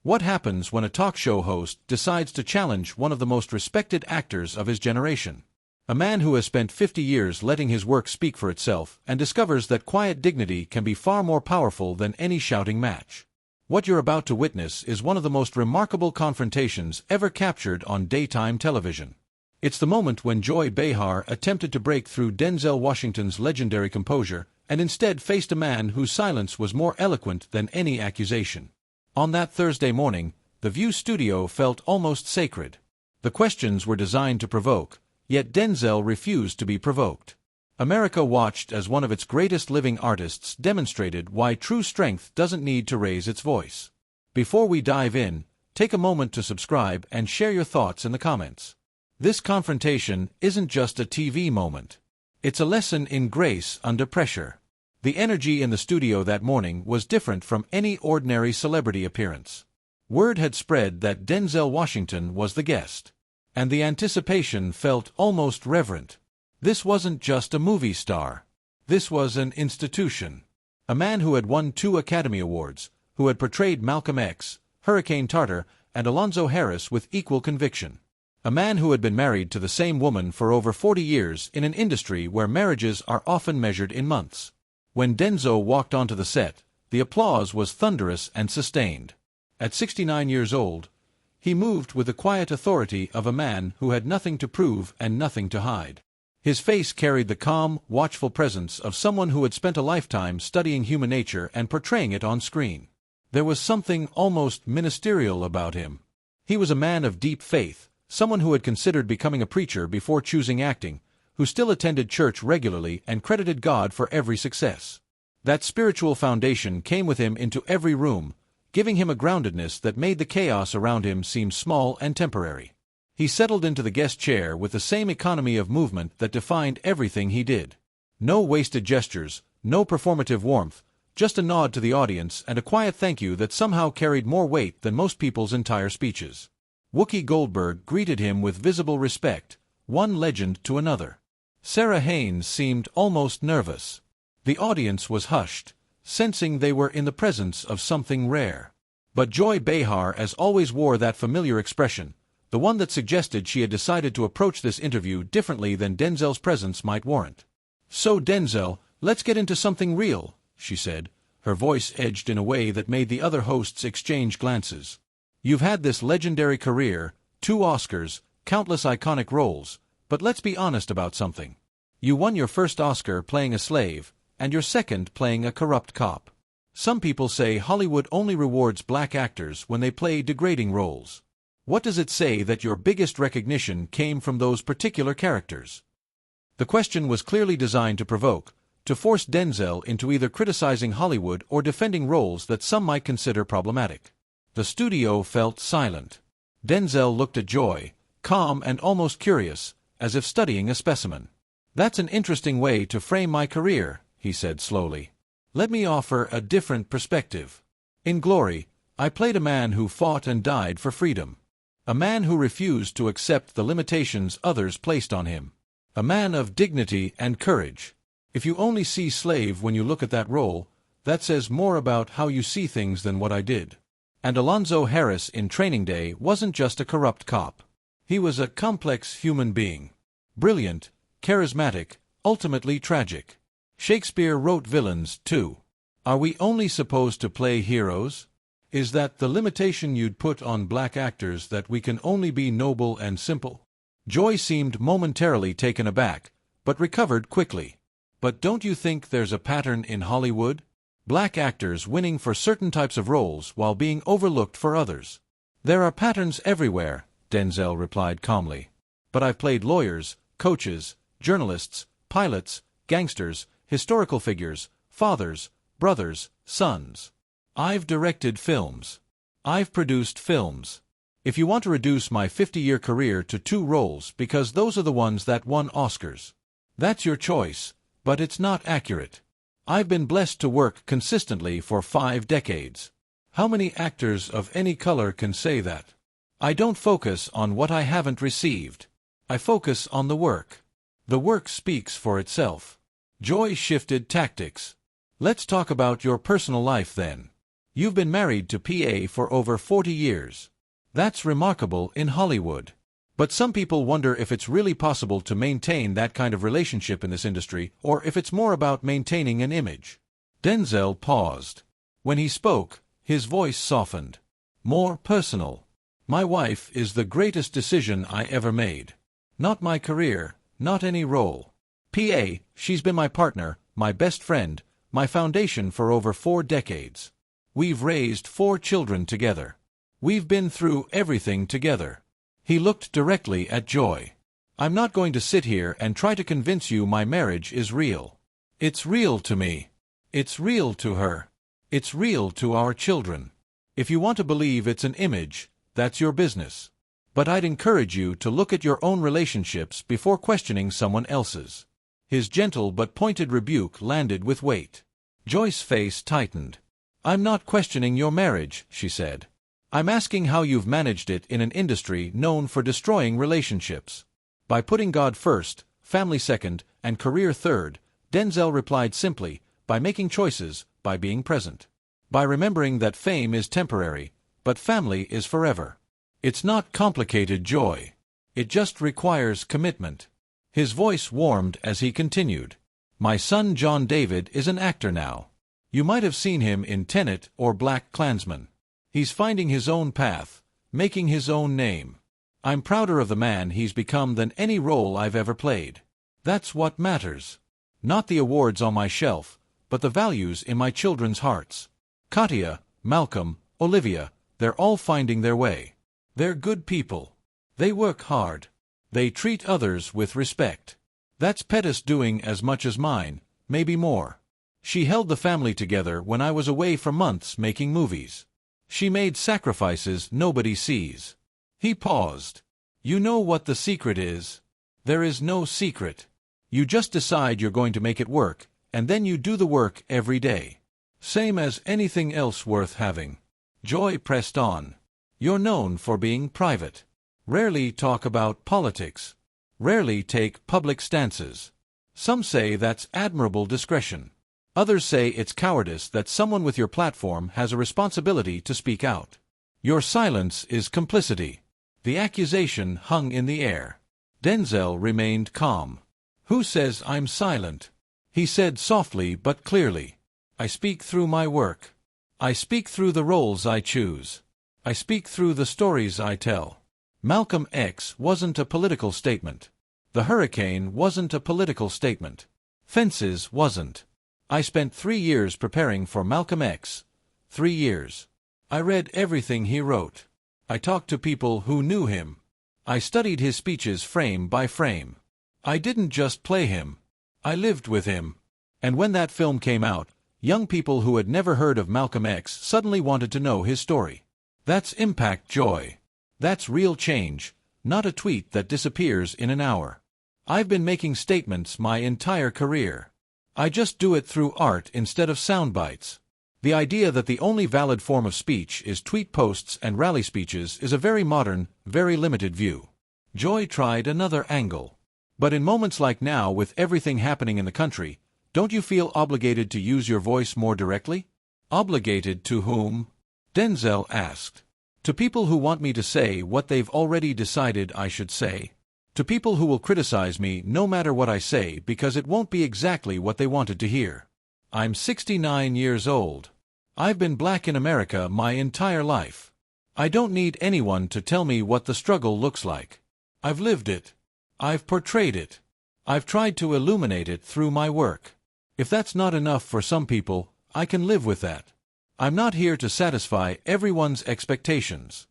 What happens when a talk show host decides to challenge one of the most respected actors of his generation? A man who has spent 50 years letting his work speak for itself and discovers that quiet dignity can be far more powerful than any shouting match. What you're about to witness is one of the most remarkable confrontations ever captured on daytime television. It's the moment when Joy Behar attempted to break through Denzel Washington's legendary composure and instead faced a man whose silence was more eloquent than any accusation. On that Thursday morning, the View studio felt almost sacred. The questions were designed to provoke, yet Denzel refused to be provoked. America watched as one of its greatest living artists demonstrated why true strength doesn't need to raise its voice. Before we dive in, take a moment to subscribe and share your thoughts in the comments. This confrontation isn't just a TV moment. It's a lesson in grace under pressure. The energy in the studio that morning was different from any ordinary celebrity appearance. Word had spread that Denzel Washington was the guest, and the anticipation felt almost reverent. This wasn't just a movie star. This was an institution. A man who had won 2 Academy Awards, who had portrayed Malcolm X, Hurricane Tartar, and Alonzo Harris with equal conviction. A man who had been married to the same woman for over 40 years in an industry where marriages are often measured in months. When Denzel walked onto the set, the applause was thunderous and sustained. At 69 years old, he moved with the quiet authority of a man who had nothing to prove and nothing to hide. His face carried the calm, watchful presence of someone who had spent a lifetime studying human nature and portraying it on screen. There was something almost ministerial about him. He was a man of deep faith, someone who had considered becoming a preacher before choosing acting, who still attended church regularly and credited God for every success. That spiritual foundation came with him into every room, giving him a groundedness that made the chaos around him seem small and temporary. He settled into the guest chair with the same economy of movement that defined everything he did. No wasted gestures, no performative warmth, just a nod to the audience and a quiet thank you that somehow carried more weight than most people's entire speeches. Whoopi Goldberg greeted him with visible respect, one legend to another. Sarah Haynes seemed almost nervous. The audience was hushed, sensing they were in the presence of something rare. But Joy Behar as always wore that familiar expression, the one that suggested she had decided to approach this interview differently than Denzel's presence might warrant. "So Denzel, let's get into something real," she said, her voice edged in a way that made the other hosts exchange glances. "You've had this legendary career, 2 Oscars, countless iconic roles, but let's be honest about something. You won your first Oscar playing a slave, and your second playing a corrupt cop. Some people say Hollywood only rewards black actors when they play degrading roles. What does it say that your biggest recognition came from those particular characters?" The question was clearly designed to provoke, to force Denzel into either criticizing Hollywood or defending roles that some might consider problematic. The studio felt silent. Denzel looked at Joy, calm and almost curious, as if studying a specimen. "That's an interesting way to frame my career," he said slowly. "Let me offer a different perspective. In Glory, I played a man who fought and died for freedom. A man who refused to accept the limitations others placed on him. A man of dignity and courage. If you only see slave when you look at that role, that says more about how you see things than what I did." And Alonzo Harris in Training Day wasn't just a corrupt cop. He was a complex human being. Brilliant, charismatic, ultimately tragic. Shakespeare wrote villains, too. Are we only supposed to play heroes? Is that the limitation you'd put on black actors, that we can only be noble and simple? Joy seemed momentarily taken aback, but recovered quickly. "But don't you think there's a pattern in Hollywood? Black actors winning for certain types of roles while being overlooked for others." "There are patterns everywhere," Denzel replied calmly. "But I've played lawyers, coaches, journalists, pilots, gangsters, historical figures, fathers, brothers, sons. I've directed films. I've produced films. If you want to reduce my 50-year career to 2 roles because those are the ones that won Oscars, that's your choice, but it's not accurate. I've been blessed to work consistently for 5 decades. How many actors of any color can say that? I don't focus on what I haven't received. I focus on the work. The work speaks for itself." Joy shifted tactics. "Let's talk about your personal life then. You've been married to PA for over 40 years. That's remarkable in Hollywood. But some people wonder if it's really possible to maintain that kind of relationship in this industry, or if it's more about maintaining an image. Denzel paused. When he spoke, his voice softened. More personal. My wife is the greatest decision I ever made. Not my career, not any role. PA, she's been my partner, my best friend, my foundation for over 4 decades. We've raised 4 children together. We've been through everything together. He looked directly at Joy. I'm not going to sit here and try to convince you my marriage is real. It's real to me. It's real to her. It's real to our children. If you want to believe it's an image, that's your business. But I'd encourage you to look at your own relationships before questioning someone else's. His gentle but pointed rebuke landed with weight. Joy's face tightened. I'm not questioning your marriage, she said. I'm asking how you've managed it in an industry known for destroying relationships. By putting God first, family second, and career third, Denzel replied simply, by making choices, by being present. By remembering that fame is temporary, but family is forever. It's not complicated, Joy. It just requires commitment. His voice warmed as he continued. My son John David is an actor now. You might have seen him in Tenet or Black Klansman. He's finding his own path, making his own name. I'm prouder of the man he's become than any role I've ever played. That's what matters. Not the awards on my shelf, but the values in my children's hearts. Katia, Malcolm, Olivia, they're all finding their way. They're good people. They work hard. They treat others with respect. That's Pettis doing as much as mine, maybe more. She held the family together when I was away for months making movies. She made sacrifices nobody sees. He paused. You know what the secret is? There is no secret. You just decide you're going to make it work, and then you do the work every day. Same as anything else worth having. Joy pressed on. You're known for being private. Rarely talk about politics. Rarely take public stances. Some say that's admirable discretion. Others say it's cowardice that someone with your platform has a responsibility to speak out. Your silence is complicity. The accusation hung in the air. Denzel remained calm. Who says I'm silent? He said softly but clearly. I speak through my work. I speak through the roles I choose. I speak through the stories I tell. Malcolm X wasn't a political statement. The hurricane wasn't a political statement. Fences wasn't. I spent 3 years preparing for Malcolm X. 3 years. I read everything he wrote. I talked to people who knew him. I studied his speeches frame by frame. I didn't just play him. I lived with him. And when that film came out, young people who had never heard of Malcolm X suddenly wanted to know his story. That's impact, Joy. That's real change, not a tweet that disappears in an hour. I've been making statements my entire career. I just do it through art instead of sound bites. The idea that the only valid form of speech is tweet posts and rally speeches is a very modern, very limited view. Joy tried another angle. But in moments like now, with everything happening in the country, don't you feel obligated to use your voice more directly? Obligated to whom? Denzel asked. To people who want me to say what they've already decided I should say. To people who will criticize me no matter what I say because it won't be exactly what they wanted to hear. I'm 69 years old. I've been black in America my entire life. I don't need anyone to tell me what the struggle looks like. I've lived it. I've portrayed it. I've tried to illuminate it through my work. If that's not enough for some people, I can live with that. I'm not here to satisfy everyone's expectations.